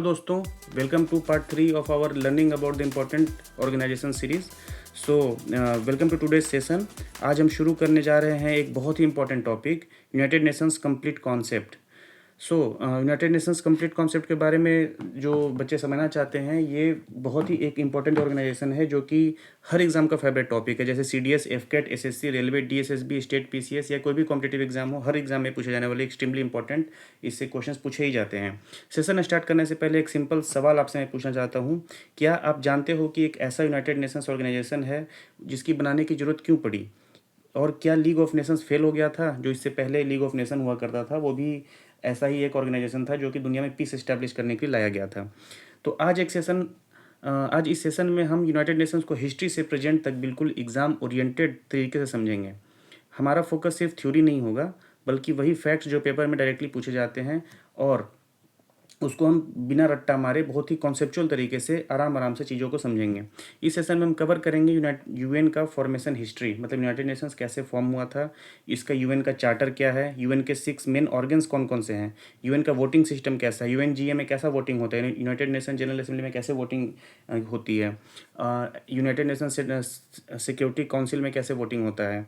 दोस्तों, welcome to part 3 of our learning about the important organisation series. So welcome to today's session. आज हम शुरू करने जा रहे हैं एक बहुत ही important topic, United Nations complete concept. United Nations complete concept के बारे में जो बच्चे समझना चाहते हैं, ये बहुत ही एक इम्पॉर्टेंट ऑर्गेनाइजेशन है जो कि हर एग्जाम का फेवरेट टॉपिक है। जैसे CDS, FCAT, SSC, railway, DSSB, state PCS या कोई भी कॉम्पिटेटिव एग्जाम हो, हर एग्जाम में पूछे जाने वाले एक्सट्रीमली इंपॉर्टेंट इससे क्वेश्चंस पूछे ही जाते हैं। सेशन स्टार्ट करने से पहले एक सिंपल सवाल आपसे मैं पूछना चाहता हूँ, क्या आप जानते हो कि एक ऐसा यूनाइटेड नेशंस ऑर्गेनाइजेशन है जिसकी बनाने की जरूरत क्यों पड़ी? और क्या लीग ऑफ नेशंस फेल हो गया था? जो इससे पहले लीग ऑफ नेशन हुआ करता था, वो भी ऐसा ही एक ऑर्गेनाइजेशन था जो कि दुनिया में पीस एस्टैब्लिश करने के लिए लाया गया था। तो आज इस सेशन में हम यूनाइटेड नेशंस को हिस्ट्री से प्रेजेंट तक बिल्कुल एग्जाम ओरिएंटेड तरीके से समझेंगे। हमारा फोकस सिर्फ थ्योरी नहीं होगा, बल्कि वही फैक्ट्स जो पेपर में डायरेक्टली पूछे जाते हैं, और उसको हम बिना रट्टा मारे बहुत ही कॉन्सेप्चुअल तरीके से आराम आराम से चीज़ों को समझेंगे। इस सेशन में हम कवर करेंगे UN का फॉर्मेशन हिस्ट्री, मतलब यूनाइटेड नेशंस कैसे फॉर्म हुआ था, इसका UN का चार्टर क्या है, UN के 6 मेन ऑर्गन्स कौन कौन से हैं, UN का वोटिंग सिस्टम कैसा है, UNGA में कैसा वोटिंग होता है, यूनाइटेड नेशन जनरल असेंबली में कैसे वोटिंग होती है, यूनाइटेड नेशन सिक्योरिटी काउंसिल में कैसे वोटिंग होता है।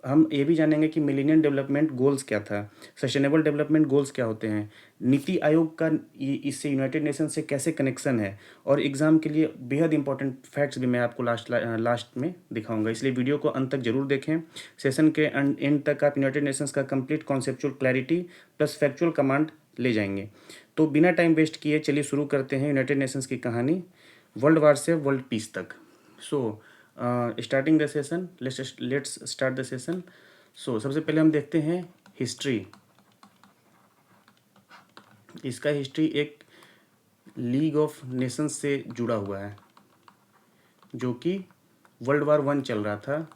हम ये भी जानेंगे कि मिलेनियम डेवलपमेंट गोल्स क्या था, सस्टेनेबल डेवलपमेंट गोल्स क्या होते हैं, नीति आयोग का इससे यूनाइटेड नेशन से कैसे कनेक्शन है, और एग्ज़ाम के लिए बेहद इंपॉर्टेंट फैक्ट्स भी मैं आपको लास्ट में दिखाऊंगा। इसलिए वीडियो को अंत तक जरूर देखें। सेशन के एंड तक आप यूनाइटेड नेशंस का complete conceptual clarity plus factual command ले जाएंगे। तो बिना टाइम वेस्ट किए चलिए शुरू करते हैं यूनाइटेड नेशंस की कहानी, वर्ल्ड वार से वर्ल्ड पीस तक। Starting the session, let's start the session. सबसे पहले हम देखते हैं हिस्ट्री। इसका हिस्ट्री एक लीग ऑफ नेशंस से जुड़ा हुआ है, जो कि वर्ल्ड वार 1 चल रहा था,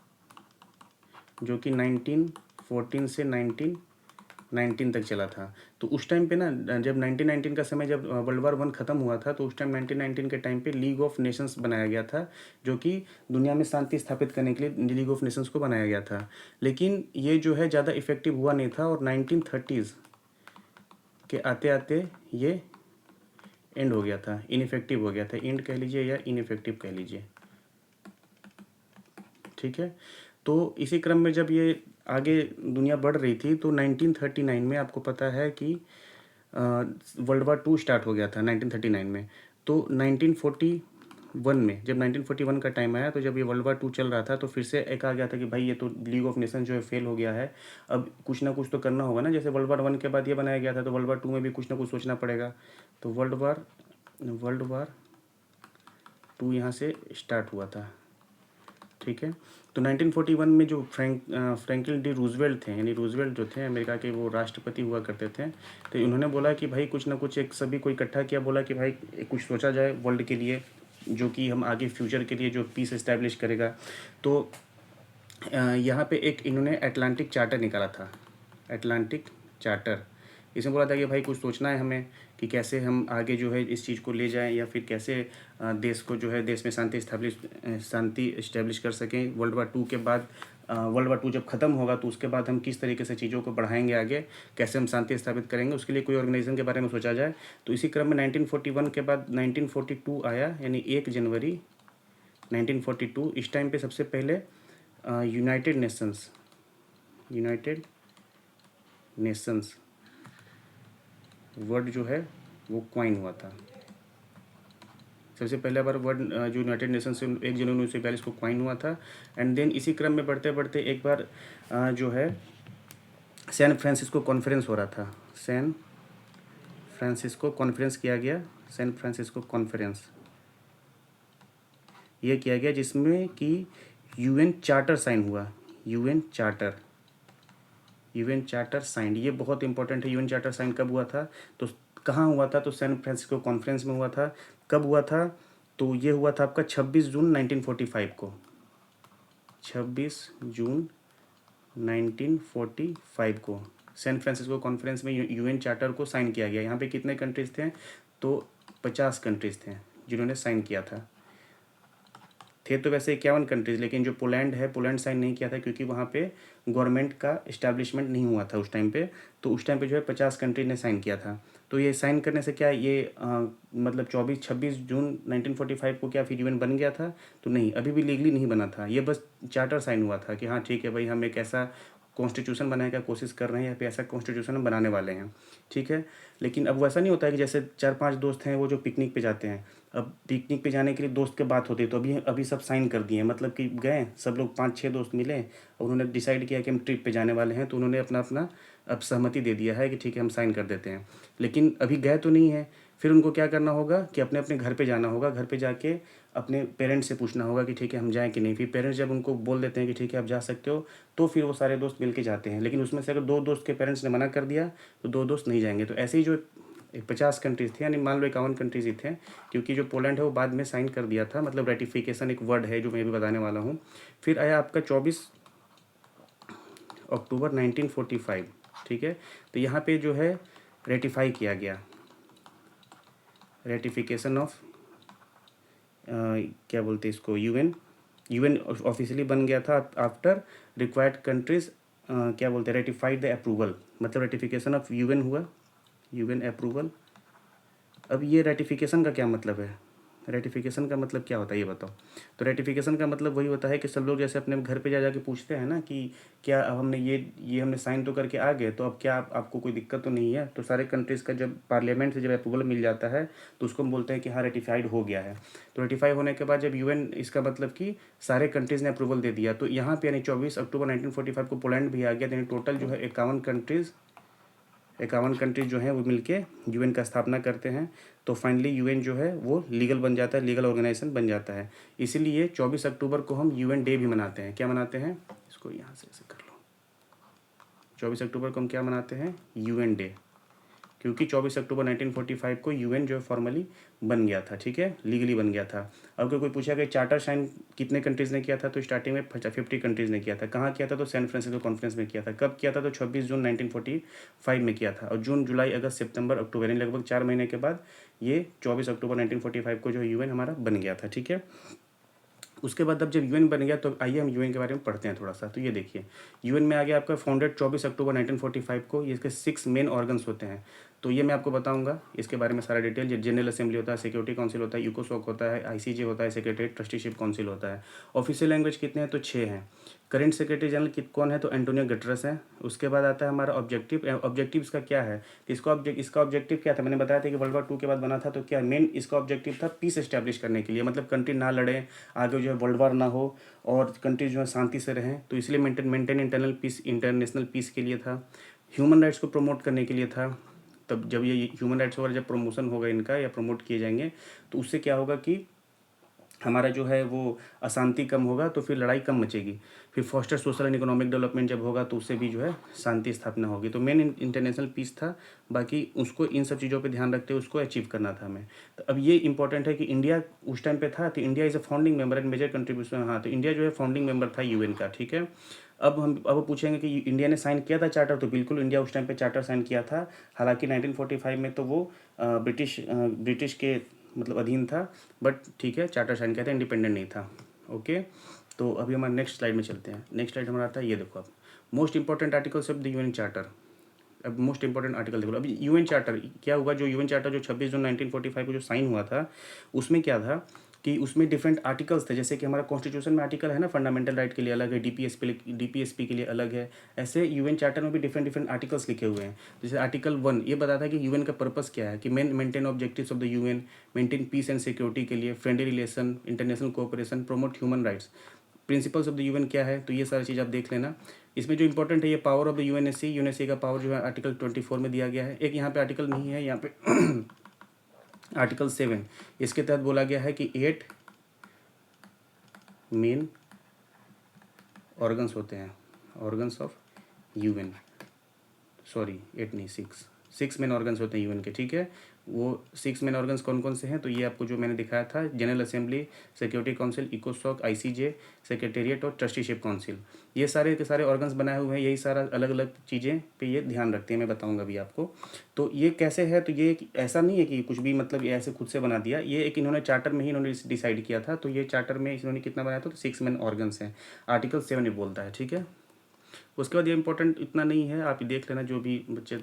जो कि 1914 से 1919 तक चला था। तो उस टाइम पे ना, जब 1919 का समय, जब वर्ल्ड वार 1 ख़त्म हुआ था, तो उस टाइम 1919 के टाइम पे लीग ऑफ नेशंस बनाया गया था, जो कि दुनिया में शांति स्थापित करने के लिए लीग ऑफ नेशंस को बनाया गया था। लेकिन ये जो है ज़्यादा इफेक्टिव हुआ नहीं था, और 1930s के आते आते ये एंड हो गया था, इनइफेक्टिव हो गया था। एंड कह लीजिए या इनइफेक्टिव कह लीजिए, ठीक है। तो इसी क्रम में जब ये आगे दुनिया बढ़ रही थी, तो 1939 में आपको पता है कि वर्ल्ड वार 2 स्टार्ट हो गया था 1939 में। तो 1941 में, जब 1941 का टाइम आया, तो जब ये वर्ल्ड वार 2 चल रहा था, तो फिर से एक आ गया था कि भाई ये तो लीग ऑफ नेशन जो है फेल हो गया है, अब कुछ ना कुछ तो करना होगा ना। जैसे वर्ल्ड वार 1 के बाद ये बनाया गया था, तो वर्ल्ड वार 2 में भी कुछ ना कुछ सोचना पड़ेगा। तो वर्ल्ड वार 2 यहाँ से स्टार्ट हुआ था, ठीक है। तो 1941 में जो फ्रैंकलिन डी रूजवेल्ट थे, यानी रूजवेल्ट जो थे अमेरिका के, वो राष्ट्रपति हुआ करते थे। तो उन्होंने बोला कि भाई कुछ ना कुछ एक सभी को इकट्ठा किया, बोला कि भाई कुछ सोचा जाए वर्ल्ड के लिए, जो कि हम आगे फ्यूचर के लिए जो पीस इस्टेब्लिश करेगा। तो यहाँ पे एक इन्होंने अटलांटिक चार्टर निकाला था, अटलांटिक चार्टर। इसमें बोला था कि भाई कुछ सोचना है हमें कि कैसे हम आगे जो है इस चीज़ को ले जाएं, या फिर कैसे देश को जो है, देश में शांति इस्टेब्लिश कर सकें। वर्ल्ड वार 2 के बाद, वर्ल्ड वार 2 जब ख़त्म होगा, तो उसके बाद हम किस तरीके से चीज़ों को बढ़ाएंगे आगे, कैसे हम शांति स्थापित करेंगे, उसके लिए कोई ऑर्गेनाइजेशन के बारे में सोचा जाए। तो इसी क्रम में 1941 के बाद 1942 आया, यानी 1 जनवरी 1942। इस टाइम पे सबसे पहले यूनाइटेड नेशंस वर्ड जो है वो क्वाइन हुआ था। सबसे पहला बार वर्ड जो यूनाइटेड नेशन से 1 जनवरी 1942 को क्वाइन हुआ था। एंड देन इसी क्रम में बढ़ते बढ़ते एक बार जो है सैन फ्रांसिस्को कॉन्फ्रेंस हो रहा था, सैन फ्रांसिस्को कॉन्फ्रेंस किया गया, सैन फ्रांसिस्को कॉन्फ्रेंस ये किया गया, जिसमें कि UN चार्टर साइन हुआ, UN चार्टर साइन। ये बहुत इंपॉर्टेंट है। UN चार्टर साइन कब हुआ था, तो कहाँ हुआ था, तो सैन फ्रांसिस्को कॉन्फ्रेंस में हुआ था। कब हुआ था, तो ये हुआ था आपका 26 जून 1945 को, 26 जून 1945 को सैन फ्रांसिस्को कॉन्फ्रेंस में UN चार्टर को साइन किया गया। यहाँ पे कितने कंट्रीज थे, तो 50 कंट्रीज थे जिन्होंने साइन किया था। थे तो वैसे 51 कंट्रीज़, लेकिन जो पोलैंड है, पोलैंड साइन नहीं किया था क्योंकि वहाँ पे गवर्नमेंट का इस्टेब्लिशमेंट नहीं हुआ था उस टाइम पे। तो उस टाइम पे जो है 50 कंट्री ने साइन किया था। तो ये साइन करने से क्या ये मतलब 26 जून 1945 को क्या फिर यूएन बन गया था? तो नहीं, अभी भी लीगली नहीं बना था। ये बस चार्टर साइन हुआ था कि हाँ ठीक है भाई, हम एक ऐसा कॉन्स्टिट्यूशन बनाने का कोशिश कर रहे हैं या फिर ऐसा कॉन्स्टिट्यूशन हम बनाने वाले हैं, ठीक है। लेकिन अब वैसा नहीं होता है कि जैसे 4-5 दोस्त हैं वो जो पिकनिक पे जाते हैं, अब पिकनिक पे जाने के लिए दोस्त के बात होती है, तो अभी अभी सब साइन कर दिए हैं, मतलब कि गए सब लोग 5-6 दोस्त मिले और उन्होंने डिसाइड किया कि हम ट्रिप पे जाने वाले हैं, तो उन्होंने अपना अपना अब सहमति दे दिया है कि ठीक है हम साइन कर देते हैं। लेकिन अभी गए तो नहीं है, फिर उनको क्या करना होगा कि अपने अपने घर पे जाना होगा, घर पे जाके अपने पेरेंट्स से पूछना होगा कि ठीक है हम जाएँ कि नहीं। फिर पेरेंट्स जब उनको बोल देते हैं कि ठीक है आप जा सकते हो, तो फिर वो सारे दोस्त मिल के जाते हैं। लेकिन उसमें से अगर 2 दोस्त के पेरेंट्स ने मना कर दिया तो 2 दोस्त नहीं जाएंगे। तो ऐसे ही जो 50 कंट्रीज़ थे, यानी मान लो 51 कंट्रीज़ ही थे, क्योंकि जो पोलैंड है वो बाद में साइन कर दिया था, मतलब रेटिफिकेशन एक वर्ड है जो मैं भी बताने वाला हूँ। फिर आया आपका 24 अक्टूबर 1945, ठीक है। तो यहाँ पे जो है रेटिफाई किया गया, रेटिफिकेशन ऑफ क्या बोलते हैं इसको, यूएन। यूएन ऑफिशियली बन गया था आफ्टर रिक्वायर्ड कंट्रीज क्या बोलते हैं, रेटिफाइड द अप्रूवल, मतलब रेटिफिकेशन ऑफ यूएन हुआ, यूएन अप्रूवल। अब ये रेटिफिकेशन का क्या मतलब है, रेटिफिकेशन का मतलब क्या होता है ये बताओ। तो रेटिफिकेशन का मतलब वही होता है कि सब लोग जैसे अपने घर पे जा जाके पूछते हैं ना कि क्या अब हमने ये हमने साइन तो करके आ गए, तो अब क्या आपको कोई दिक्कत तो नहीं है। तो सारे कंट्रीज़ का जब पार्लियामेंट से जब अप्रूवल मिल जाता है तो उसको हम बोलते हैं कि हाँ रेटिफाइड हो गया है। तो रेटिफाई होने के बाद जब यूएन, इसका मतलब कि सारे कंट्रीज़ ने अप्रूवल दे दिया, तो यहाँ पे यानी 24 अक्टूबर 1945 को पोलैंड भी आ गया, यानी टोटल जो है 51 कंट्रीज जो हैं वो मिलके यूएन का स्थापना करते हैं। तो फाइनली यूएन जो है वो लीगल बन जाता है, लीगल ऑर्गेनाइजेशन बन जाता है। इसीलिए 24 अक्टूबर को हम यूएन डे भी मनाते हैं। क्या मनाते हैं, इसको यहाँ से ऐसे कर लो, 24 अक्टूबर को हम क्या मनाते हैं, यूएन डे, क्योंकि 24 अक्टूबर 1945 को यूएन जो है फॉर्मली बन गया था, ठीक है, लीगली बन गया था। अब अगर कोई पूछा कि चार्टर साइन कितने कंट्रीज़ ने किया था, तो स्टार्टिंग में 50 कंट्रीज़ ने किया था। कहाँ किया था, तो सैन फ्रांसिस्को कॉन्फ्रेंस में किया था। कब किया था, तो 26 जून 1945 में किया था। और जून, जुलाई, अगस्त, सितंबर, अक्टूबर, यानी लगभग 4 महीने के बाद ये 24 अक्टूबर 1945 को जो यूएन हमारा बन गया था, ठीक है। उसके बाद अब जब यूएन बन गया तो आइए हम यूएन के बारे में पढ़ते हैं थोड़ा सा। तो ये देखिए, यूएन में आ गया आपका फाउंडेड 24 अक्टूबर 1945 को। ये इसके 6 मेन ऑर्गन्स होते हैं, तो ये मैं आपको बताऊंगा इसके बारे में सारा डिटेल। ये जनरल असेंबली होता है, सिक्योरिटी काउंसिल होता है, यूकोसोक होता है, आईसीजे होता है, सेक्रेटरी ट्रस्टीशिप काउंसिल होता है। ऑफिशियल लैंग्वेज कितने हैं, तो 6 हैं। करंट सेक्रेटरी जनरल कौन है, तो एंटोनियो गटरेस है। उसके बाद आता है हमारा ऑब्जेक्टिव। ऑब्जेक्टिव इसका क्या है, तो इसका ऑब्जेक्टिव क्या था, मैंने बताया था कि वर्ल्ड वॉर 2 के बाद बना था। तो क्या मेन इसका ऑब्जेक्टिव था, पीस एस्टैब्लिश करने के लिए, मतलब कंट्री ना लड़े, आगे जो है वर्ल्ड वॉर ना हो और कंट्री जो है शांति से रहें। तो इसलिए maintain internal peace, international peace के लिए था। ह्यूमन राइट्स को प्रमोट करने के लिए था। तब जब ये ह्यूमन राइट्स वगैरह जब प्रमोशन होगा इनका या प्रमोट किए जाएंगे, तो उससे क्या होगा कि हमारा जो है वो अशांति कम होगा, तो फिर लड़ाई कम मचेगी। फिर foster social and economic development जब होगा तो उससे भी जो है शांति स्थापना होगी। तो मेन इंटरनेशनल पीस था, बाकी उसको इन सब चीज़ों पे ध्यान रखते हुए उसको अचीव करना था हमें। तो अब ये इंपॉर्टेंट है कि इंडिया उस टाइम पे था, तो India is a founding member and major contribution. हाँ, तो इंडिया जो है फाउंडिंग मेंबर था यूएन का, ठीक है। अब पूछेंगे कि इंडिया ने साइन किया था चार्टर, तो बिल्कुल इंडिया उस टाइम पे चार्टर साइन किया था। हालांकि 1945 में तो वो ब्रिटिश के मतलब अधीन था, बट ठीक है चार्टर साइन किया था, इंडिपेंडेंट नहीं था। ओके, तो अभी हमारे नेक्स्ट स्लाइड में चलते हैं। नेक्स्ट स्लाइड हमारा आता है, ये देखो आप, most important articles of the UN charter. अब मोस्ट इंपॉर्टेंट आर्टिकल देखो। अभी यूएन चार्टर क्या हुआ, जो यूएन चार्टर जो 26 जून 1945 को जो साइन हुआ था, उसमें क्या था कि उसमें डिफरेंट आर्टिकल्स थे। जैसे कि हमारा कॉन्स्टिट्यूशन में आर्टिकल है ना, फंडामेंटल राइट के लिए अलग है, डीपीएसपी के लिए अलग है। ऐसे यूएन चार्टर में भी डिफरेंट डिफरेंट आर्टिकल्स लिखे हुए हैं। जैसे आर्टिकल 1 ये बताता है कि यूएन का पर्पस क्या है, कि maintain objectives of the UN, maintain piece and security के लिए, friendly relation, international cooperation, promote human rights. Principles of the UN क्या है, तो ये सारी चीज़ आप देख लेना। इसमें जो इंपॉर्टेंट है, ये पावर ऑफ द यूएनएससी का पावर जो है आर्टिकल 24 में दिया गया है। एक यहाँ पे आर्टिकल नहीं है, यहाँ पे आर्टिकल 7, इसके तहत बोला गया है कि 8 मेन ऑर्गन्स होते हैं, ऑर्गन्स ऑफ यूएन, सॉरी 8 नहीं 6 मेन ऑर्गन्स होते हैं यूएन के, ठीक है। वो 6 मेन ऑर्गन्स कौन कौन से हैं, तो ये आपको जो मैंने दिखाया था, जनरल असेंबली, सिक्योरिटी काउंसिल, इकोसॉक, आईसीजे, सेक्रेटेरिएट और ट्रस्टीशिप काउंसिल, ये सारे के सारे ऑर्गन्स बनाए हुए हैं। यही सारा अलग अलग चीज़ें पे ये ध्यान रखते हैं, मैं बताऊंगा अभी आपको। तो ये कैसे है, तो ये ऐसा नहीं है कि कुछ भी मतलब ये ऐसे खुद से बना दिया, ये एक इन्होंने चार्टर में ही इन्होंने डिसाइड किया था। तो ये चार्टर में इन्होंने कितना बनाया था, तो 6 मेन ऑर्गन्स हैं, आर्टिकल 7 ये बोलता है, ठीक है। उसके बाद ये इंपॉर्टेंट इतना नहीं है, आप देख लेना जो भी बच्चे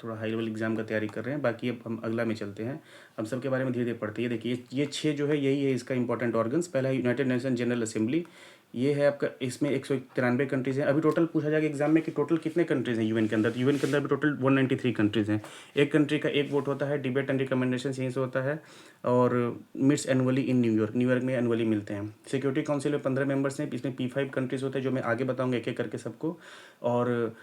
थोड़ा हाई लेवल एग्जाम का तैयारी कर रहे हैं। बाकी अब हम अगला में चलते हैं, हम सबके बारे में धीरे धीरे पढ़ते हैं। ये देखिए ये 6 जो है यही है इसका इंपॉर्टेंट ऑर्गन्स। पहला है यूनाइटेड नेशन जनरल असेंबली, ये है आपका, इसमें 193 कंट्रीज़ हैं। अभी टोटल पूछा जाएगा एग्जाम में कि टोटल कितने कंट्रीज़ हैं यूएन के अंदर, तो यूएन के अंदर भी टोटल 193 कंट्रीज़ हैं। एक कंट्री का एक वोट होता है, डिबेट एंड रिकमेंडेशन यहीं से होता है, और meets annually in New York, New York में एनुअली मिलते हैं। सिक्योरिटी काउंसिल में 15 मेंबर्स हैं, इसमें P5 कंट्रीज़ होते हैं, जो मैं आगे बताऊँगा एक एक करके सबको। और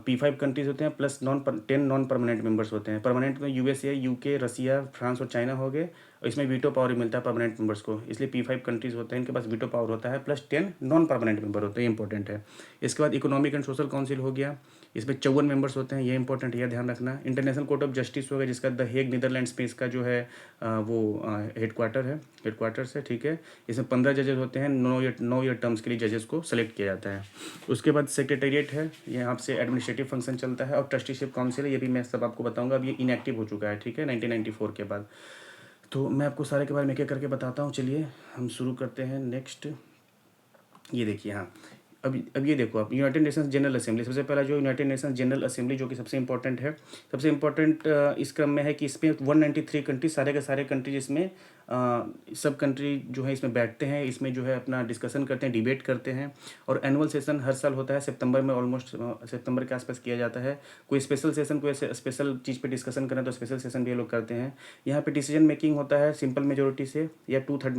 P5 कंट्रीज़ होते हैं, प्लस 10 नॉन परमानेंट मेंबर्स होते हैं। परमानेंट में यूएसए, यूके, रसिया, फ्रांस और चाइना हो गए, और इसमें वीटो पावर ही मिलता है परमानेंट मेंबर्स को, इसलिए P5 कंट्रीज़ होते हैं, इनके पास वीटो पावर होता है, प्लस 10 नॉन परमानेंट मेंबर होते हैं, ये इंपॉर्टेंट है। इसके बाद इकोनॉमिक एंड सोशल काउंसिल हो गया, इसमें 54 मेंबर्स होते हैं, ये इंपॉर्टेंट है, ध्यान रखना। इंटरनेशनल कोर्ट ऑफ जस्टिस हो गया, जिसका द हेग नीदरलैंड्स में इसका जो है वो हेडक्वार्टर्स है, ठीक है। इसमें 15 जजेस होते हैं, 9 ईयर टर्म्स के लिए जजेस को सेलेक्ट किया जाता है। उसके बाद सेक्रेटेरिएट है, यहाँ से एडमिनिस्ट्रेटिव फंक्शन चलता है, और ट्रस्टीशिप काउंसिल है, ये भी मैं सब आपको बताऊंगा। अब ये इनएक्टिव हो चुका है, ठीक है, 1994 के बाद। तो मैं आपको सारे के बारे में एक एक करके बताता हूँ। चलिए हम शुरू करते हैं। नेक्स्ट ये देखिए, हाँ, अब ये देखो आप, यूनाइटेड नेशंस जनरल असेंबली, सबसे पहला जो यूनाइटेड नेशंस जनरल असेंबली जो कि सबसे इंपॉर्टेंट है, सबसे इंपॉर्टेंट इस क्रम में है कि इसमें 193 कंट्री, सारे के सारे कंट्री जिसमें सब कंट्री जो है इसमें बैठते हैं, इसमें जो है अपना डिस्कशन करते हैं, डिबेट करते हैं। और एनुअल सेशन हर साल होता है सितंबर में, ऑलमोस्ट सितंबर के आसपास किया जाता है। कोई स्पेशल सेशन, कोई ऐसे स्पेशल चीज़ पे डिस्कशन करें तो स्पेशल सेशन भी ये लोग करते हैं। यहाँ पे डिसीजन मेकिंग होता है सिंपल मेजोरिटी से, या 2/3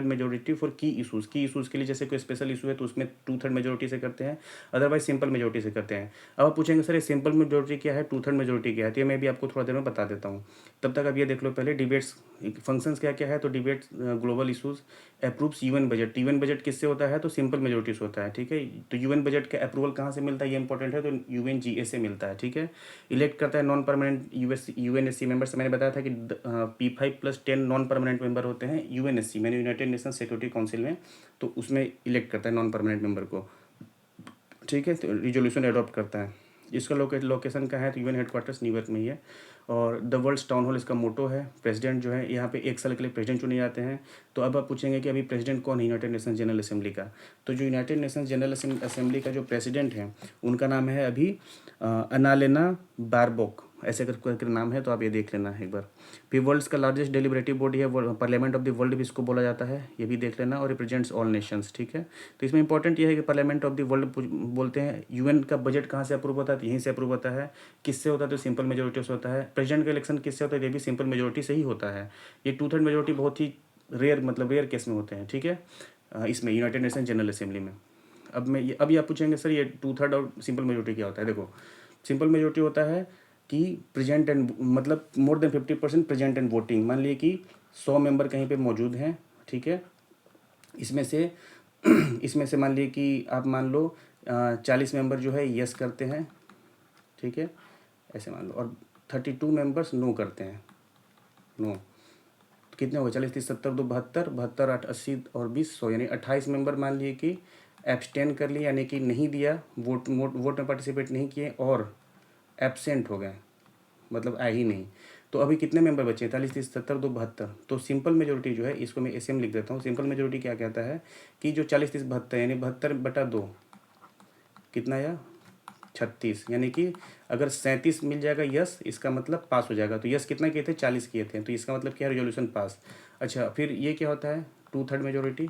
मेजोरिटी फॉर की इशूज़ के लिए, जैसे कोई स्पेशल इशू है तो उसमें 2/3 मेजोरिटी से करते हैं, अदरवाइज सिंपल मेजोरिटी से करते हैं। अब आप पूछेंगे सर ये सिंपल मेजोरिटी क्या है, 2/3 मेजोरिटी क्या है, तो ये मैं भी आपको थोड़ा देर में बता देता हूँ। तब तक अब ये देख लो पहले डिबेट्स फंक्शंस क्या क्या है। तो debates global issues, approves UN budget. UN budget किससे होता है, तो सिंपल मेजोरिटी से होता है, ठीक है। तो यूएन बजट का अप्रूवल कहाँ से मिलता है, ये इंपॉर्टेंट है, तो UNGA से मिलता है, ठीक है। इलेक्ट करता है नॉन परमानेंट UNSC मेंबर्स। मैंने बताया था कि P5 + 10 नॉन परमानेंट मेंबर होते हैं UNSC, मैंने यूनाइटेड नेशन सिक्योरिटी काउंसिल में, तो उसमें इलेक्ट करता है नॉन परमानेंट मेंबर को, ठीक है। तो रिजोल्यूशन अडॉप्ट करता है। इसका लोकेशन कहाँ है, तो यूएन हेडक्वार्टर्स न्यूयॉर्क में ही है। और द वर्ल्ड्स टाउन हॉल इसका मोटो है। प्रेसिडेंट जो है यहाँ पे 1 साल के लिए प्रेसिडेंट चुने जाते हैं। तो अब आप पूछेंगे कि अभी प्रेसिडेंट कौन है यूनाइटेड नेशंस जनरल असेंबली का, तो जो यूनाइटेड नेशंस जनरल असेंबली का जो प्रेसिडेंट है उनका नाम है अभी अनालेना बारबोक, ऐसे करके नाम है, तो आप ये देख लेना एक बार। फिर वर्ल्ड्स का लार्जेस्ट डेलिबरेटिव बॉडी है पार्लियामेंट ऑफ द वर्ल्ड भी इसको बोला जाता है, ये भी देख लेना, और रिप्रेजेंट्स ऑल नेशंस, ठीक है। तो इसमें इंपॉर्टेंट ये है कि पार्लियामेंट ऑफ द वर्ल्ड बोलते हैं। यूएन का बजट कहाँ से अप्रूव होता है, तो यहीं से अप्रूव होता है। किससे होता है, तो सिंपल मेजोरिटी से होता है। प्रेसिडेंट का इलेक्शन किससे होता है, ये भी सिंपल मेजोरिटी से ही होता है। ये 2/3 मेजोरिटी बहुत ही रेयर केस में होते हैं, ठीक है, इसमें यूनाइटेड नेशन जनरल असेंबली में। अब ये आप पूछेंगे सर ये 2/3 और सिंपल मेजोरिटी क्या होता है। देखो सिंपल मेजोरिटी होता है कि प्रेजेंट एंड मतलब more than 50% present and voting. मान लीजिए कि 100 मेंबर कहीं पे मौजूद हैं, ठीक है। इसमें से इसमें से मान लीजिए कि आप मान लो 40 मेंबर जो है यस करते हैं, ठीक है, ऐसे मान लो, और 32 मेंबर्स नो करते हैं, नो। कितने हो गए, 40 30 70 2 72, 72 8 80 और 20 100, यानी 28 मेंबर मान लिए कि एब्सटेन कर लिए, यानी कि नहीं दिया, वोट में पार्टिसिपेट नहीं किए, और एब्सेंट हो गए, मतलब आए ही नहीं। तो अभी कितने मेंबर बचे, 40 30 70 2 72। तो सिंपल मेजोरिटी जो है, इसको मैं ऐसे में लिख देता हूँ। सिंपल मेजोरिटी क्या कहता है कि जो 40 30 72 यानी 72/2 कितना आया, 36, यानी कि अगर 37 मिल जाएगा यस, इसका मतलब पास हो जाएगा। तो यस कितना किए थे, 40 किए थे, तो इसका मतलब क्या है, रेजोल्यूशन पास। अच्छा, फिर ये क्या होता है, 2/3 मेजोरिटी।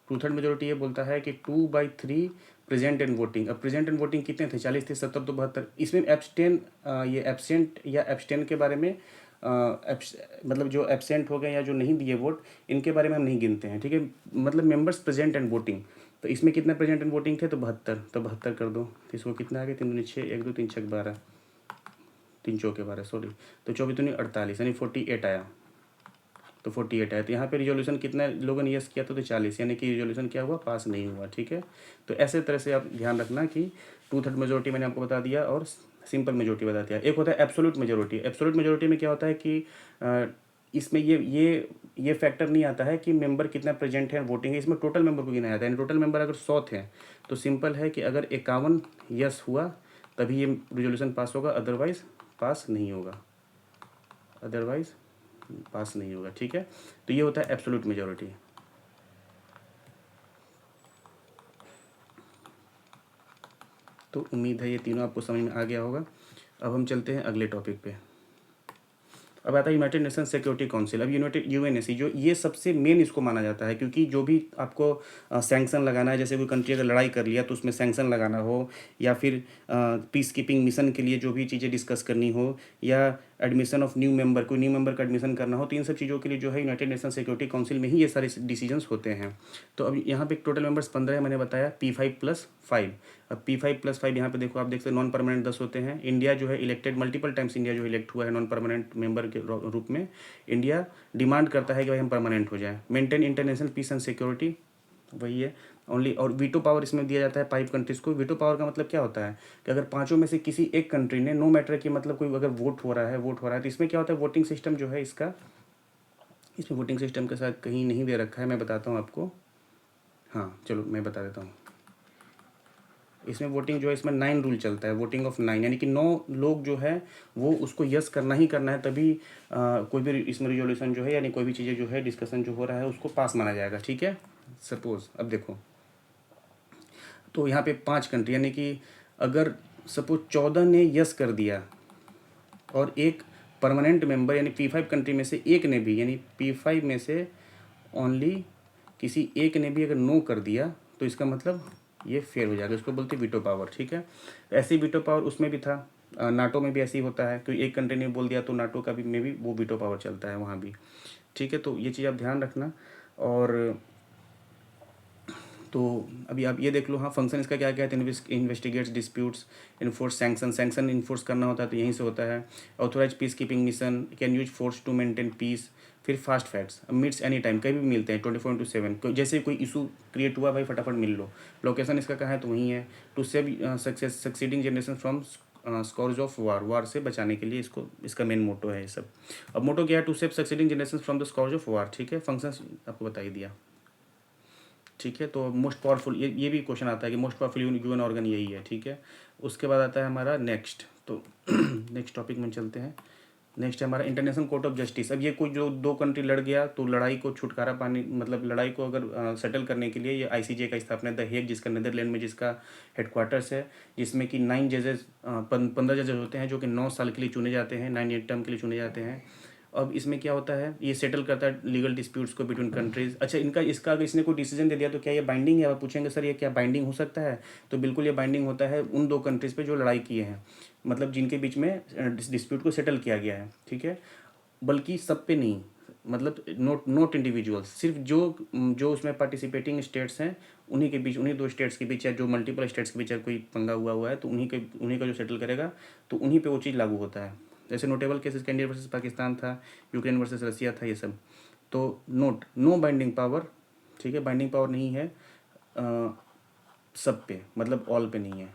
2/3 मेजोरिटी ये बोलता है कि 2/3 प्रेजेंट एंड वोटिंग। अब प्रेजेंट एंड वोटिंग कितने थे, 40 थे, 70 तो 72। इसमें एब्सटेन, ये एब्सेंट या एब्सटेन के बारे में मतलब जो एब्सेंट हो गए या जो नहीं दिए वोट, इनके बारे में हम नहीं गिनते हैं, ठीक है। मतलब मेंबर्स प्रेजेंट एंड वोटिंग। तो इसमें कितने प्रेजेंट एंड वोटिंग थे, तो 72, तो 72 कर दो। तो इसको कितना आ गया, 3 दूनी 6, 1 2 3 6 12, 3 चौके 12, सॉरी, तो 24 दूनी 48, यानी 48 आया। तो 48 आया। तो यहाँ पे रिजोल्यूशन कितना लोगों ने यस किया था, तो 40, यानी कि रिजोल्यूशन क्या हुआ, पास नहीं हुआ। ठीक है, तो ऐसे तरह से आप ध्यान रखना कि 2/3 मेजोरिटी मैंने आपको बता दिया और सिंपल मेजोरिटी बता दिया। एक होता है एब्सोल्यूट मेजोरिटी। एब्सोल्यूट मेजोरिटी में क्या होता है कि इसमें ये फैक्टर नहीं आता है कि मेंबर कितना प्रेजेंट है वोटिंग है, इसमें टोटल मेंबर को गिना जाता है। टोटल मेंबर अगर 100 थे तो सिंपल है कि अगर 51 यस हुआ तभी ये रिजोल्यूशन पास होगा, अदरवाइज पास नहीं होगा, अदरवाइज पास नहीं होगा। ठीक है, तो ये होता है एब्सोल्यूट मेजोरिटी। तो उम्मीद है ये तीनों आपको समझ में आ गया होगा। अब हम चलते हैं अगले टॉपिक पे। अब आता है यूनाइटेड नेशन सिक्योरिटी काउंसिल। अब यूनाइटेड यूएनएससी जो ये सबसे मेन इसको माना जाता है, क्योंकि जो भी आपको सैंक्शन लगाना है, जैसे कोई कंट्री अगर लड़ाई कर लिया तो उसमें सैंक्शन लगाना हो, या फिर पीस कीपिंग मिशन के लिए जो भी चीज़ें डिस्कस करनी हो, या एडमिशन ऑफ न्यू मेंबर, कोई न्यू मेंबर का एडमिशन करना हो, तो इन सब चीज़ों के लिए जो है यूनाइटेड नेशन सिक्योरिटी काउंसिल में ही ये सारे डिसीजंस होते हैं। तो अब यहाँ पे टोटल मेंबर्स 15 है, मैंने बताया P5+5। अब P5+5 यहाँ पे देखो, आप देख सकते नॉन परमानेंट 10 होते हैं। इंडिया जो है इलेक्टेड मल्टीपल टाइम्स, इंडिया जो इलेक्ट हुआ है नॉन परमानेंट मेंबर के रूप में। इंडिया डिमांड करता है कि भाई हम परमानेंट हो जाए। Maintain international peace and security, वही है ओनली। और वीटो पावर इसमें दिया जाता है 5 कंट्रीज़ को। वीटो पावर का मतलब क्या होता है कि अगर पांचों में से किसी एक कंट्री ने, नो मैटर कि मतलब कोई अगर वोट हो रहा है, तो इसमें क्या होता है, वोटिंग सिस्टम जो है इसका, इसमें वोटिंग सिस्टम के साथ कहीं नहीं दे रखा है, मैं बताता हूँ आपको। हाँ चलो मैं बता देता हूँ। इसमें वोटिंग जो है, इसमें 9 रूल चलता है, वोटिंग ऑफ 9, यानी कि 9 लोग जो है वो उसको यस करना ही करना है, तभी कोई भी इसमें रिजोल्यूशन जो है, यानी कोई भी चीज़ें जो है डिस्कशन जो हो रहा है उसको पास माना जाएगा। ठीक है, सपोज अब देखो, तो यहाँ पे 5 कंट्री, यानी कि अगर सपोज 14 ने यस कर दिया और एक परमानेंट मेंबर यानी P5 कंट्री में से एक ने भी, यानी P5 में से ओनली किसी एक ने भी अगर नो कर दिया, तो इसका मतलब ये फेल हो जाएगा, इसको बोलते हैं वीटो पावर। ठीक है, ऐसे ही वीटो पावर उसमें भी था, नाटो में भी ऐसे ही होता है, कोई एक कंट्री ने बोल दिया तो नाटो का भी में भी वो वीटो पावर चलता है वहाँ भी। ठीक है, तो ये चीज़ आप ध्यान रखना। और तो अभी आप ये देख लो, हाँ फंक्शन इसका क्या क्या है, investigates disputes, enforce sanction, sanction enforce करना होता है तो यहीं से होता है। Authorise peacekeeping mission, can use force to maintain peace. फिर fast facts, meets any time, कभी भी मिलते हैं 24/7। जैसे कोई इशू क्रिएट हुआ भाई फटाफट मिल लो। लोकेशन इसका कहाँ है, तो वहीं है। To save succeeding generation from scourge of war, war से बचाने के लिए इसको, इसका मेन मोटो है ये सब। अब मोटो क्या है, to save succeeding generation from the scourge of war. ठीक है, फंक्शन आपको बता ही दिया। ठीक है, तो मोस्ट पावरफुल, ये भी क्वेश्चन आता है कि मोस्ट पावरफुल यूएन ऑर्गन यही है। ठीक है, उसके बाद आता है हमारा नेक्स्ट, तो नेक्स्ट टॉपिक में चलते हैं। नेक्स्ट है हमारा इंटरनेशनल कोर्ट ऑफ जस्टिस। अब ये कोई जो दो कंट्री लड़ गया तो लड़ाई को छुटकारा पाने, मतलब लड़ाई को अगर सेटल करने के लिए ये आईसीजे का स्थापना है, द हेग, जिसका नीदरलैंड में जिसका हेडक्वार्टर्स है, जिसमें कि 9 जजेस, 15 जजेस होते हैं जो कि 9 साल के लिए चुने जाते हैं, 9 ईयर टर्म के लिए चुने जाते हैं। अब इसमें क्या होता है, ये सेटल करता है लीगल डिस्प्यूट्स को बिटवीन कंट्रीज। अच्छा, इसका अगर इसने कोई डिसीजन दे दिया तो क्या ये बाइंडिंग है, आप पूछेंगे सर ये क्या बाइंडिंग हो सकता है, तो बिल्कुल ये बाइंडिंग होता है उन दो कंट्रीज़ पे जो लड़ाई किए हैं, मतलब जिनके बीच में डिस्प्यूट को सेटल किया गया है। ठीक है, बल्कि सब पे नहीं, मतलब नोट इंडिविजुअल्स, सिर्फ जो जो उसमें पार्टिसिपेटिंग स्टेट्स हैं उन्हीं के बीच, उन्हीं दो स्टेट्स के बीच, या जो मल्टीपल स्टेट्स के बीच कोई पंगा हुआ है तो उन्हीं का जो सेटल करेगा तो उन्हीं पे वो चीज़ लागू होता है। जैसे notable cases India versus Pakistan था, यूक्रेन वर्सेस रसिया था, ये सब। तो नोट, नो बाइंडिंग पावर। ठीक है, बाइंडिंग पावर नहीं है सब पे, मतलब ऑल पे नहीं है,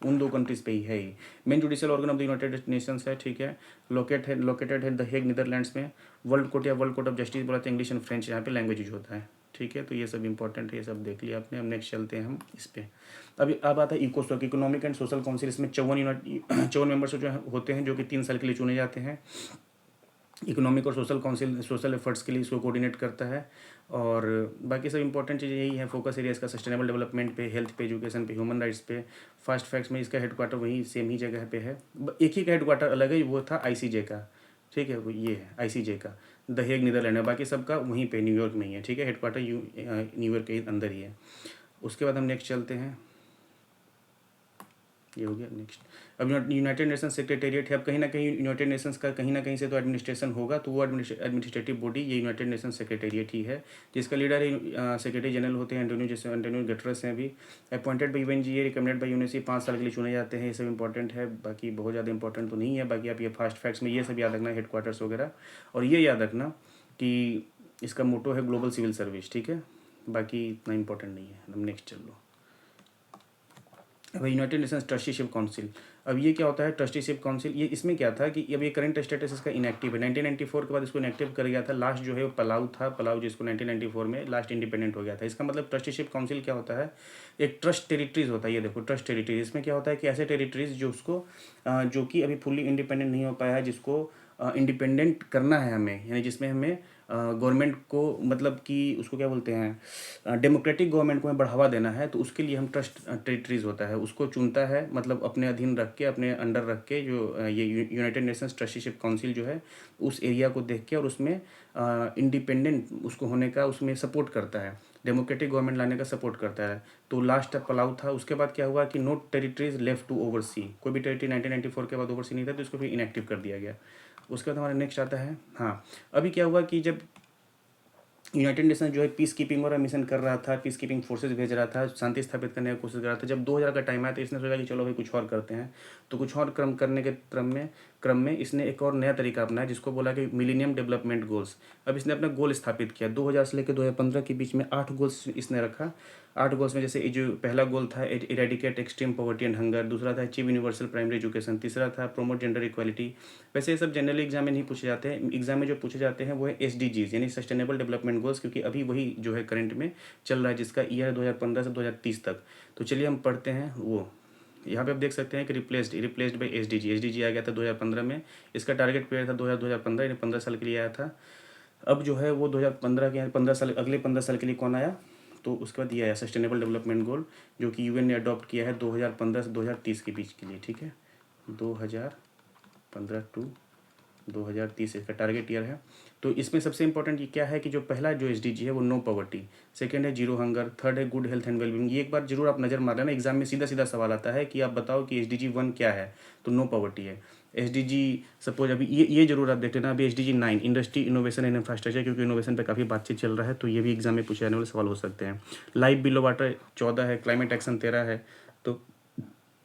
उन दो कंट्रीज पे ही है ही। Main judicial organ of the United Nations है। ठीक है, लोकेटेड है द हेग, नीदरलैंड्स में। वर्ल्ड कोर्ट या वर्ल्ड कोर्ट ऑफ जस्टिस बोला था, इंग्लिश एंड फ्रेंच यहाँ पे लैंग्वेज यूज होता है। ठीक है, तो ये सब इंपॉर्टेंट है, ये सब देख लिया आपने। अब नेक्स्ट चलते हैं हम इस पे। अभी अब आता है इकोसोक, इकोनॉमिक एंड सोशल काउंसिल। इसमें 54 मेंबर्स जो होते हैं जो कि 3 साल के लिए चुने जाते हैं। इकोनॉमिक और सोशल काउंसिल सोशल एफर्ट्स के लिए इसको कोऑर्डिनेट करता है। और बाकी सब इंपॉर्टेंट चीज़ें यही है, फोकस एरिया इसका सस्टेनेबल डेवलपमेंट पे, हेल्थ पे, एजुकेशन पे, ह्यूमन राइट्स पे। फास्ट फैक्ट्स में इसका हेडक्वार्टर वही सेम ही जगह पे है, एक ही का हेडक्वार्टर अलग है, वो था आईसीजे का। ठीक है, वो ये है आईसीजे का, द हेग नीदरलैंड है, बाकी सबका वहीं पे न्यूयॉर्क में ही है। ठीक है, हेडक्वार्टर न्यूयॉर्क के अंदर ही है। उसके बाद हम नेक्स्ट चलते हैं, ये हो गया नेक्स्ट। अब यूनाइटेड नेशन सेक्रेटेरिएट है। अब कहीं ना कहीं यूनाइटेड नेशंस का कहीं ना कहीं से तो एडमिनिस्ट्रेशन होगा, तो वो एडमिनिस्ट्रेटिव बॉडी ये यूनाइटेड नेशन सेक्रेटेरिएट ही है, जिसका लीडर है सेक्रेटरी जनरल होते हैं एंटोनियो, जैसे एंटोनियो गुटेरेस हैं अभी। Appointed by UNGA, recommended by UNSC, 5 साल के लिए चुने जाते हैं। ये सब इंपॉर्टेंट है, बाकी बहुत ज़्यादा इंपॉर्टेंट तो नहीं है। बाकी आप ये फास्ट फैक्ट्स में ये सब याद रखना, हेडक्वार्टर्स वगैरह। और ये याद रखना कि इसका मोटो है ग्लोबल सिविल सर्विस, ठीक है, बाकी इतना इंपॉर्टेंट नहीं है। हम नेक्स्ट चल लो। अब यूनाइटेड नेशंस ट्रस्टीशिप काउंसिल, अब ये क्या होता है ट्रस्टीशिप काउंसिल, ये इसमें क्या था कि अब ये करंट स्टेटस इसका इनएक्टिव है। 1994 के बाद इसको इनएक्टिव कर गया था। लास्ट जो है वो पलाऊ था, पलाऊ जिसको 1994 में लास्ट इंडिपेंडेंट हो गया था। इसका मतलब ट्रस्टीशिप काउंसिल क्या होता है, एक ट्रस्ट टेरिटरीज होता है। ये देखो ट्रस्ट टेरिटरीज, इसमें क्या होता है कि ऐसे टेरिटरीज जो उसको जो कि अभी फुल्ली इंडिपेंडेंट नहीं हो पाया है, जिसको इंडिपेंडेंट करना है हमें, यानी जिसमें हमें गवर्नमेंट को मतलब कि उसको क्या बोलते हैं डेमोक्रेटिक गवर्नमेंट को हमें बढ़ावा देना है, तो उसके लिए हम ट्रस्ट टेरिटरीज होता है उसको चुनता है, मतलब अपने अधीन रख के, अपने अंडर रख के, जो ये यूनाइटेड नेशंस ट्रस्टीशिप काउंसिल जो है उस एरिया को देख के और उसमें इंडिपेंडेंट उसको होने का उसमें सपोर्ट करता है, डेमोक्रेटिक गवर्नमेंट लाने का सपोर्ट करता है। तो लास्ट पलाऊ था। उसके बाद क्या हुआ कि no territories left to overseas, कोई भी टेरिटरी 1994 के बाद ओवरसी नहीं था, तो इसको फिर इनएक्टिव कर दिया गया। उसके बाद हमारा नेक्स्ट आता है, हाँ अभी क्या हुआ कि जब यूनाइटेड नेशन जो है पीस कीपिंग और मिशन कर रहा था, पीस कीपिंग फोर्सेज भेज रहा था, शांति स्थापित करने की कोशिश कर रहा था, जब 2000 का टाइम आया तो इसने सोचा कि चलो भाई कुछ और करते हैं। तो कुछ और करने के क्रम में इसने एक और नया तरीका अपनाया, जिसको बोला कि मिलीनियम डेवलपमेंट गोल्स। अब इसने अपना गोल स्थापित किया। 2000 से लेकर 2015 के बीच में 8 गोल्स इसने रखा। 8 गोल्स में जैसे जो पहला गोल था eradicate extreme poverty and hunger, दूसरा था अचीव यूनिवर्सल प्राइमरी एजुकेशन, तीसरा था प्रोमोट जेंडर इक्वालिटी। वैसे ये सब जनरली एग्जाम में नहीं पूछे जाते हैं। एग्जाम में जो पूछे जाते हैं वो है SDGs यानी सस्टेनेबल डेवलपमेंट गोल्स, क्योंकि अभी वही जो है करंट में चल रहा है, जिसका ईयर है 2015 से 2030 तक। तो चलिए हम पढ़ते हैं वो। यहाँ पे आप देख सकते हैं कि रिप्लेस्ड बाई SDG आ गया था 2015 में। इसका टारगेट पीरियड था 2015, यानी 15 साल के लिए आया था। अब जो है वो 2015 के 15 साल, अगले 15 साल के लिए कौन आया, तो उसके बाद ये आया सस्टेनेबल डेवलपमेंट गोल, जो कि UN ने अडॉप्ट किया है 2015 से 2030 के बीच के लिए, ठीक है। 2015 टू 2030 इसका टारगेट ईयर है। तो इसमें सबसे इंपॉर्टेंट ये क्या है कि जो पहला जो SDG है वो नो पॉवर्टी, सेकंड है जीरो हंगर, थर्ड है गुड हेल्थ एंड वेलबींग। ये एक बार जरूर आप नज़र मार लेना, एग्जाम में सीधा सीधा सवाल आता है कि आप बताओ कि SDG 1 क्या है, तो नो पॉवर्टी है। SDG सपोज अभी ये जरूर आप देख लेना, अभी SDG 9 industry innovation and infrastructure, क्योंकि इनोवेशन पे काफ़ी बातचीत चल रहा है, तो ये भी एग्जाम में पूछे जाने वाले सवाल हो सकते हैं। लाइफ बिलो वाटर 14 है, क्लाइमेट एक्शन 13 है, तो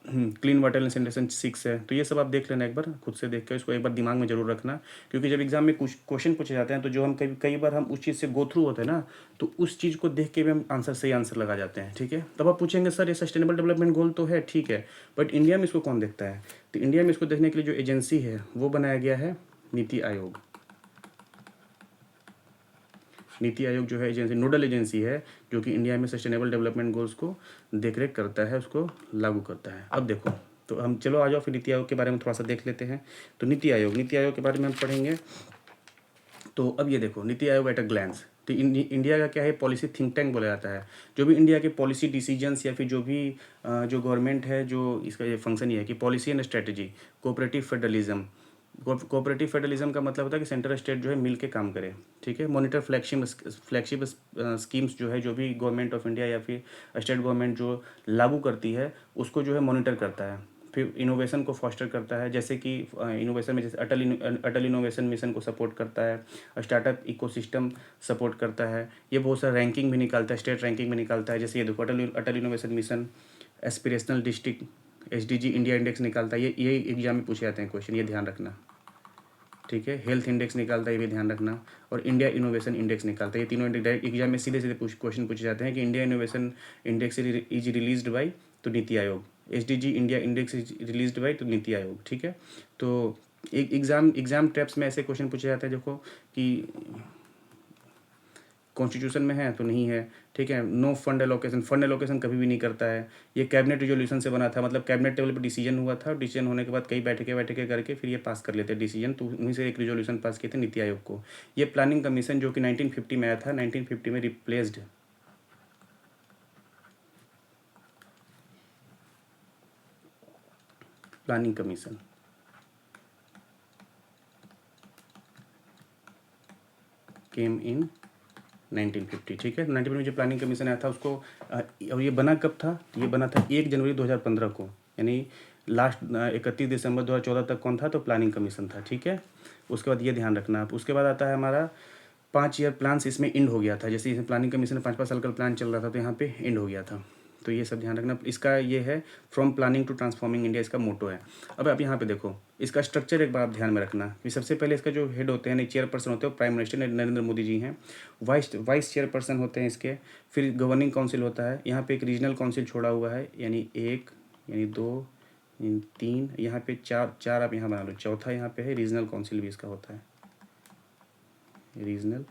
क्लीन वाटर एंड सैनिटेशन 6 है। तो ये सब आप देख लेना, एक बार खुद से देख कर इसको एक बार दिमाग में जरूर रखना, क्योंकि जब एग्जाम में कुछ क्वेश्चन पूछे जाते हैं तो जो हम कई बार हम उस चीज़ से गो थ्रू होते हैं ना, तो उस चीज़ को देख के भी हम सही आंसर लगा जाते हैं, ठीक है। तब आप पूछेंगे सर ये सस्टेनेबल डेवलपमेंट गोल तो है, ठीक है, बट इंडिया में इसको कौन देखता है, तो इंडिया में इसको देखने के लिए जो एजेंसी है वो बनाया गया है नीति आयोग। नीति आयोग जो है एजेंसी, नोडल एजेंसी है, जो कि इंडिया में सस्टेनेबल डेवलपमेंट गोल्स को देखरेख करता है, उसको लागू करता है। अब देखो, तो हम चलो आ जाओ फिर नीति आयोग के बारे में थोड़ा सा देख लेते हैं। तो नीति आयोग के बारे में हम पढ़ेंगे। तो अब ये देखो NITI Aayog at a glans, तो इंडिया का क्या है, पॉलिसी थिंक टैंक बोला जाता है। जो भी इंडिया के पॉलिसी डिसीजंस या फिर जो भी जो गवर्नमेंट है, जो इसका ये फंक्शन ही है कि policy and strategy, cooperative federalism. Cooperative federalism का मतलब होता है कि सेंट्रल स्टेट जो है मिल के काम करे, ठीक है। मॉनिटर फ्लैगशिप स्कीम्स जो है, जो भी गवर्नमेंट ऑफ इंडिया या फिर स्टेट गवर्नमेंट जो लागू करती है उसको जो है मॉनिटर करता है। फिर इनोवेशन को फॉस्टर करता है, जैसे कि इनोवेशन में जैसे अटल इनोवेशन मिशन को सपोर्ट करता है, स्टार्टअप इकोसिस्टम सपोर्ट करता है। ये बहुत सारा रैंकिंग भी निकालता है, स्टेट रैंकिंग भी निकालता है। जैसे ये देखो Atal innovation mission, aspirational district SDG India index निकालता है। ये एग्जाम में पूछे जाते हैं क्वेश्चन, ये ध्यान रखना, ठीक है। हेल्थ इंडेक्स निकालता है, ये भी ध्यान रखना, और इंडिया इनोवेशन इंडेक्स निकालता है। ये तीनों डायरेक्ट एग्जाम में सीधे सीधे क्वेश्चन पूछे जाते हैं कि India innovation index is released by, तो NITI Aayog. SDG India index is released by, तो नीति आयोग, ठीक है। तो एक एग्जाम ट्रैप्स में ऐसे क्वेश्चन पूछे जाते हैं, देखो कि कॉन्स्टिट्यूशन में है तो नहीं है, ठीक है। नो फंड एलोकेशन कभी भी नहीं करता है। ये कैबिनेट रिजोल्यूशन से बना था, मतलब कैबिनेट लेवल पर डिसीजन हुआ था, और डिसीजन होने के बाद कई बैठके करके फिर ये पास कर लेते डिसीजन, तो उन्हीं से एक रिजोल्यूशन पास किए थे नीति आयोग को। ये प्लानिंग कमीशन जो कि 1950 में आया था, 1950 में रिप्लेस्ड प्लानिंग कमीशन, केम इन 1950, ठीक है। 1950 में जो प्लानिंग कमीशन आया था उसको और ये बना कब था, ये बना था 1 जनवरी 2015 को, यानी लास्ट 31 दिसंबर 2014 तक कौन था, तो प्लानिंग कमीशन था, ठीक है। उसके बाद ये ध्यान रखना आप। उसके बाद आता है हमारा 5 ईयर प्लान, इसमें एंड हो गया था। जैसे इसमें प्लानिंग कमीशन 5-5 साल का प्लान चल रहा था, तो यहाँ पे एंड हो गया था। तो ये सब ध्यान रखना। इसका ये है from planning to transforming India, इसका मोटो है। अब आप यहाँ पे देखो इसका स्ट्रक्चर एक बार आप ध्यान में रखना कि सबसे पहले इसका जो हेड होते हैं, चेयरपर्सन होते हैं, प्राइम मिनिस्टर नरेंद्र मोदी जी हैं। वाइस चेयरपर्सन होते हैं इसके। फिर गवर्निंग काउंसिल होता है, यहाँ पे एक रीजनल काउंसिल छोड़ा हुआ है, यानी 1, यानी 2, यानी 3, यहाँ पे 4 आप यहाँ बना लो, चौथा यहाँ पे है रीजनल काउंसिल भी इसका होता है, रीजनल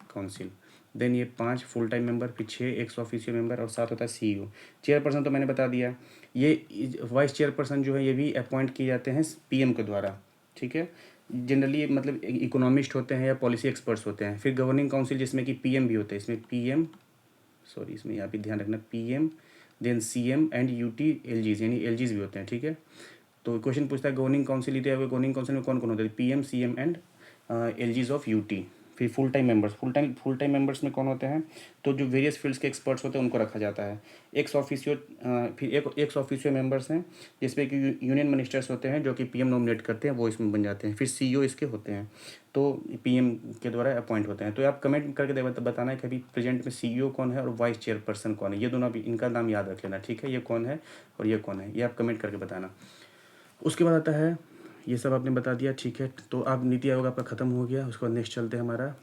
काउंसिल। देन ये 5 फुल टाइम मेंबर, फिर 6 एक्स ऑफिशियल मेंबर और 7 होता है सीईओ। चेयरपर्सन तो मैंने बता दिया। ये वाइस चेयरपर्सन जो है ये भी अपॉइंट किए जाते हैं पीएम के द्वारा, ठीक है। जनरली मतलब इकोनॉमिस्ट होते हैं या पॉलिसी एक्सपर्ट्स होते हैं। फिर गवर्निंग काउंसिल जिसमें कि पीएम भी होते हैं, इसमें पीएम, सॉरी इसमें यहाँ पे ध्यान रखना, PM, then CM and UT LGs, यानी एलजीज भी होते हैं, ठीक है। तो क्वेश्चन पूछता है गवर्निंग काउंसिल, ये गवर्निंग काउंसिल में कौन कौन होते हैं, PM, CM and LGs of UT. फिर फुल टाइम मेंबर्स में कौन होते हैं, तो जो वेरियस फील्ड्स के एक्सपर्ट्स होते हैं उनको रखा जाता है। एक्स ऑफिशियो, फिर एक्स ऑफिशियो मेंबर्स हैं जिसमें कि यूनियन मिनिस्टर्स होते हैं जो कि पीएम नॉमिनेट करते हैं, वो इसमें बन जाते हैं। फिर सीईओ इसके होते हैं, तो पीएम के द्वारा अपॉइंट होते हैं। तो आप कमेंट करके बताना है कि अभी प्रेजेंट में सीईओ कौन है और वाइस चेयरपर्सन कौन है, ये दोनों अभी इनका नाम याद रख लेना, ठीक है। ये कौन है और ये कौन है, ये आप कमेंट करके बताना। उसके बाद आता है, ये सब आपने बता दिया, ठीक है। तो अब नीति आयोग आपका ख़त्म हो गया। उसके बाद नेक्स्ट चलते हैं हमारा।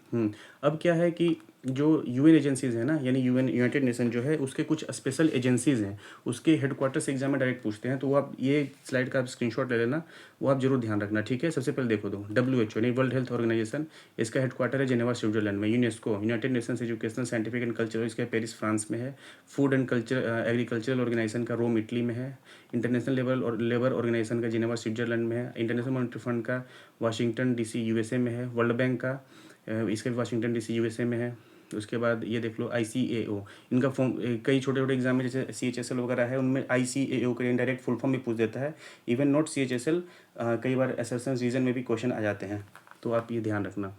अब क्या है कि जो यूएन एजेंसीज़ हैं ना, यानी यूनाइटेड नेशन जो है उसके कुछ स्पेशल एजेंसीज़ हैं, उसके हेडक्वार्टर से एग्जाम में डायरेक्ट पूछते हैं। तो वो आप ये स्लाइड का स्क्रीनशॉट ले लेना, वो आप जरूर ध्यान रखना, ठीक है। सबसे पहले देखो तो WHO यानी वर्ल्ड हेल्थ ऑर्गेनाइजेशन, इसका हेडक्वार्टर है जेनेवा स्विट्जरलैंड में। UNESCO United Nations educational scientific and cultural, इसका पेरिस फ्रांस में है। फूड एंड एग्रीकल्चरल ऑर्गेनाइजेशन का रोम इटली में है। इंटरनेशनल लेबर ऑर्गेनाइजेशन का जेनेवा स्विट्जरलैंड में है। इंटरनेशनल मॉनिटरी फंड का वाशिंगटन डीसी यूएसए में है। वर्ल्ड बैंक का इसका भी वाशिंगटन डीसी यूएसए में है। उसके बाद ये देख लो ICAO, इनका फॉर्म कई छोटे छोटे एग्जाम में जैसे CHSL वगैरह है उनमें ICAO का इनडायरेक्ट फुल फॉर्म भी पूछ देता है। इवन नॉट CHSL, कई बार एसएसएन रीजन में भी क्वेश्चन आ जाते हैं, तो आप ये ध्यान रखना।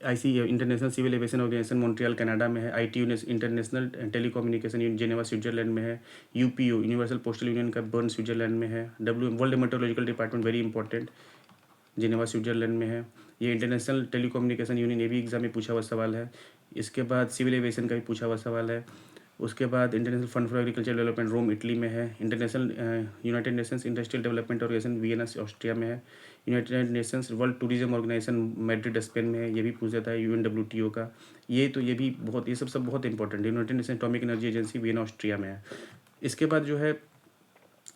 ICAO international civil aviation organisation Montreal Canada में है। ITU international telecommunication Geneva Switzerland में है। UPO यूनिवर्सल पोस्टल यूनियन का बर्न स्विट्जरलैंड में है। World metrological department very important, Geneva Switzerland में है। ये इंटरनेशनल टेलीकम्युनिकेशन यूनियन, ये भी एग्जाम में पूछा हुआ सवाल है। इसके बाद सिविल एविएशन का भी पूछा हुआ सवाल है। उसके बाद international fund for agriculture development Rome Italy में है। International United Nations industrial development organisation Vienna Austria में है। United Nations world tourism organisation Madrid Spain में है, ये भी पूछ देता है। UNWTO का ये भी बहुत, ये सब बहुत इंपॉर्टेंट है। United nation atomic energy agency Vienna Austria में है। इसके बाद जो है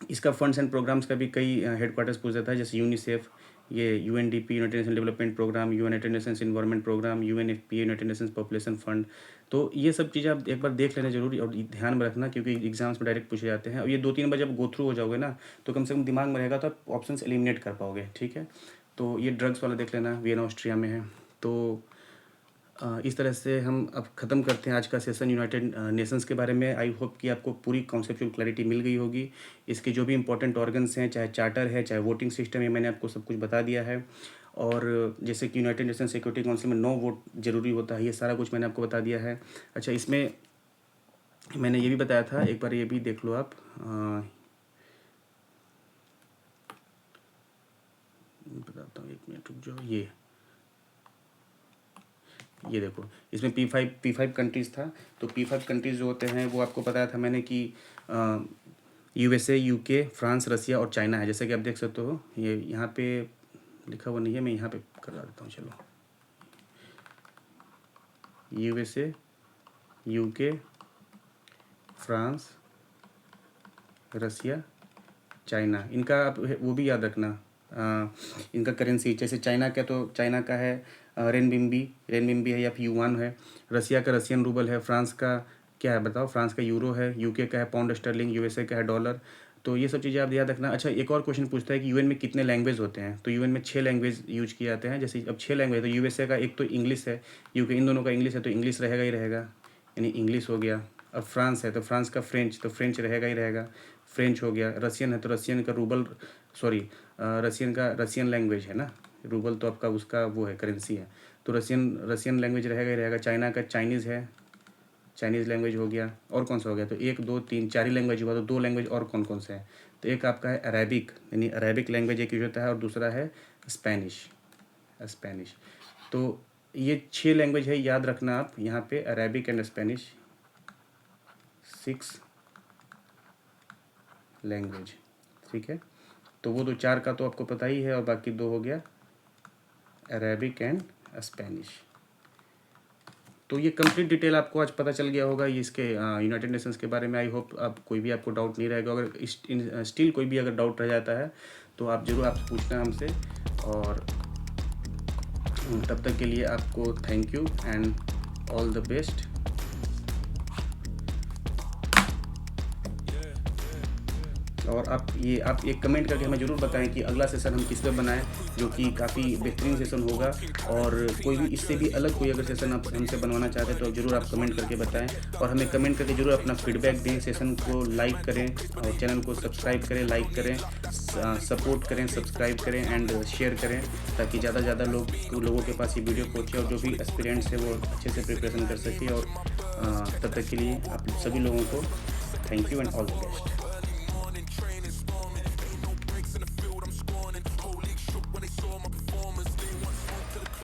इसका फंड्स एंड प्रोग्राम्स का भी कई हेडक्वार्टर्स पूछ देता है, जैसे यूनिसेफ, ये UNDP United Nation development programme, United Nations environment programme, UNFPA United Nations population fund. तो ये सब चीज़ें आप एक बार देख लेना जरूरी और ध्यान में रखना, क्योंकि एग्जाम्स में डायरेक्ट पूछे जाते हैं। और ये 2-3 बार जब गो थ्रू हो जाओगे ना, तो कम से कम दिमाग में रहेगा, तो आप ऑप्शन एलिमिनेट कर पाओगे, ठीक है। तो ये ड्रग्स वाला देख लेना, वियना ऑस्ट्रिया में है। तो इस तरह से हम अब ख़त्म करते हैं आज का सेशन यूनाइटेड नेशंस के बारे में। आई होप कि आपको पूरी कॉन्सेप्चुअल क्लैरिटी मिल गई होगी। इसके जो भी इंपॉर्टेंट ऑर्गन्स हैं, चाहे चार्टर है, चाहे वोटिंग सिस्टम है, मैंने आपको सब कुछ बता दिया है। और जैसे कि यूनाइटेड नेशन सिक्योरिटी काउंसिल में 9 वोट जरूरी होता है, ये सारा कुछ मैंने आपको बता दिया है। अच्छा, इसमें मैंने ये भी बताया था, एक बार ये भी देख लो आप। बताता हूँ, 1 मिनट रुक जाओ। ये देखो, इसमें P5 कंट्रीज़ था। तो P5 कंट्रीज़ जो होते हैं वो आपको बताया था मैंने कि USA, UK, फ्रांस, रसिया और चाइना है। जैसे कि आप देख सकते हो, ये यहाँ पे लिखा हुआ नहीं है, मैं यहाँ पे करवा देता हूँ। चलो, USA, UK, फ्रांस, रसिया, चाइना, इनका आप वो भी याद रखना। इनका करेंसी, जैसे चाइना का, तो चाइना का है रेनबिम्बी है या फिर युआन है। रसिया का रसियन रूबल है। फ्रांस का क्या है बताओ, फ्रांस का यूरो है। UK का है पाउंड स्टर्लिंग। USA का है डॉलर। तो ये सब चीज़ें आप याद रखना। अच्छा, एक और क्वेश्चन पूछता है कि UN में कितने लैंग्वेज होते हैं, तो UN में 6 लैंग्वेज यूज किए जाते हैं। जैसे अब 6 लैंग्वेज, तो USA का एक तो इंग्लिश है, UK, इन दोनों का इंग्लिश है, तो इंग्लिश रहेगा ही रहेगा, यानी इंग्लिश हो गया। अब फ्रांस है तो फ्रांस का फ्रेंच, तो फ्रेंच रहेगा ही रहेगा, फ्रेंच हो गया। रसियन है तो रसियन का रूबल, सॉरी, रसियन का रसियन लैंग्वेज है ना, रूबल तो आपका उसका वो है, करेंसी है, तो रसियन लैंग्वेज रहेगा ही रहेगा। चाइना का चाइनीज़ है, चाइनीज़ लैंग्वेज हो गया। और कौन सा हो गया, तो 1 2 3 4 ही लैंग्वेज हुआ, तो 2 लैंग्वेज और कौन कौन से हैं, तो एक आपका है अरेबिक, यानी अरेबिक लैंग्वेज एक यूज होता है, और दूसरा है स्पेनिश। तो ये 6 लैंग्वेज है, याद रखना आप यहाँ पे, अरेबिक एंड स्पेनिश 6 लैंग्वेज, ठीक है। तो वो तो 4 का तो आपको पता ही है, और बाकी 2 हो गया अरेबिक एंड स्पेनिश। तो ये कंप्लीट डिटेल आपको आज पता चल गया होगा ये इसके यूनाइटेड नेशंस के बारे में। आई होप अब कोई भी आपको डाउट नहीं रहेगा। अगर स्टिल कोई भी अगर डाउट रह जाता है तो आप ज़रूर आप पूछना हमसे, और तब तक के लिए आपको thank you and all the best. और आप एक कमेंट करके हमें ज़रूर बताएं कि अगला सेशन हम किस पे बनाएं, जो कि काफ़ी बेहतरीन सेशन होगा। और कोई भी इससे भी अलग कोई अगर सेशन आप हमसे बनवाना चाहते हैं तो ज़रूर आप कमेंट करके बताएं, और हमें कमेंट करके ज़रूर अपना फीडबैक दें। सेशन को लाइक करें और चैनल को सब्सक्राइब करें, लाइक करें, सपोर्ट करें, सब्सक्राइब करें एंड शेयर करें, ताकि ज़्यादा से ज़्यादा लोगों के पास ये वीडियो पहुँचे, और जो भी एस्पिरेंट्स है वो अच्छे से प्रिपरेशन कर सके। और तब तक के लिए आप सभी लोगों को thank you and all the best.